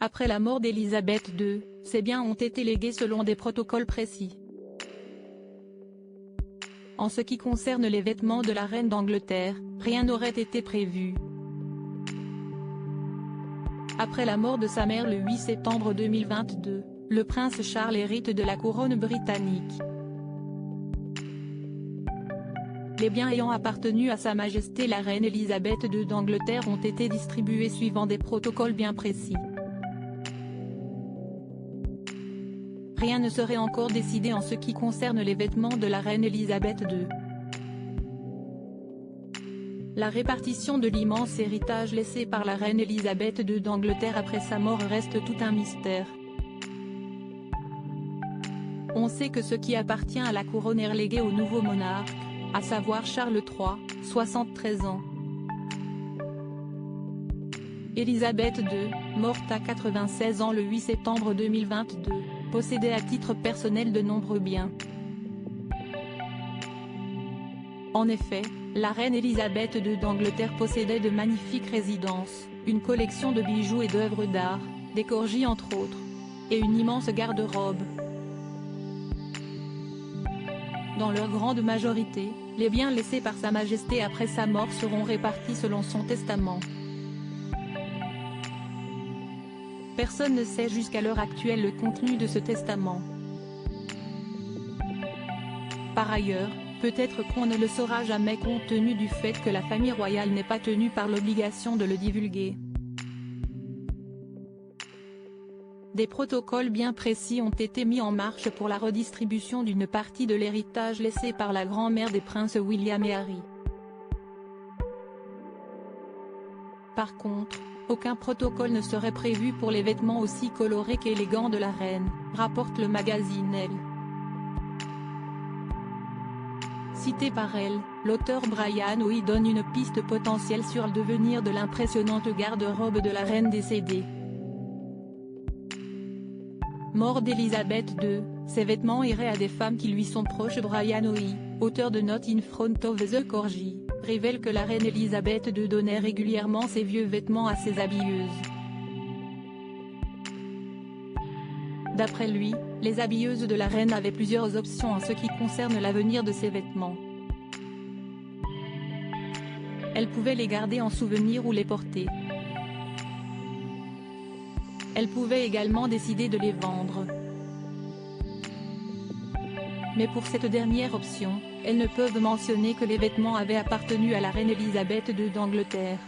Après la mort d'Élisabeth II, ces biens ont été légués selon des protocoles précis. En ce qui concerne les vêtements de la reine d'Angleterre, rien n'aurait été prévu. Après la mort de sa mère le 8 septembre 2022, le prince Charles hérite de la couronne britannique. Les biens ayant appartenu à Sa Majesté la reine Élisabeth II d'Angleterre ont été distribués suivant des protocoles bien précis. Rien ne serait encore décidé en ce qui concerne les vêtements de la reine Élisabeth II. La répartition de l'immense héritage laissé par la reine Élisabeth II d'Angleterre après sa mort reste tout un mystère. On sait que ce qui appartient à la couronne est relégué au nouveau monarque, à savoir Charles III, 73 ans. Élisabeth II, morte à 96 ans le 8 septembre 2022, possédait à titre personnel de nombreux biens. En effet, la reine Élisabeth II d'Angleterre possédait de magnifiques résidences, une collection de bijoux et d'œuvres d'art, des corgis entre autres, et une immense garde-robe. Dans leur grande majorité, les biens laissés par Sa Majesté après sa mort seront répartis selon son testament. Personne ne sait jusqu'à l'heure actuelle le contenu de ce testament. Par ailleurs, peut-être qu'on ne le saura jamais compte tenu du fait que la famille royale n'est pas tenue par l'obligation de le divulguer. Des protocoles bien précis ont été mis en marche pour la redistribution d'une partie de l'héritage laissé par la grand-mère des princes William et Harry. Par contre, aucun protocole ne serait prévu pour les vêtements aussi colorés qu'élégants de la reine, rapporte le magazine Elle. Cité par elle, l'auteur Brian Hoey donne une piste potentielle sur le devenir de l'impressionnante garde-robe de la reine décédée. Mort d'Élisabeth II, ses vêtements iraient à des femmes qui lui sont proches. Brian Hoey, auteur de Not in Front of the Corgi, révèle que la reine Élisabeth II donnait régulièrement ses vieux vêtements à ses habilleuses. D'après lui, les habilleuses de la reine avaient plusieurs options en ce qui concerne l'avenir de ses vêtements. Elles pouvaient les garder en souvenir ou les porter. Elles pouvaient également décider de les vendre. Mais pour cette dernière option, elles ne peuvent mentionner que les vêtements avaient appartenu à la reine Élisabeth II d'Angleterre.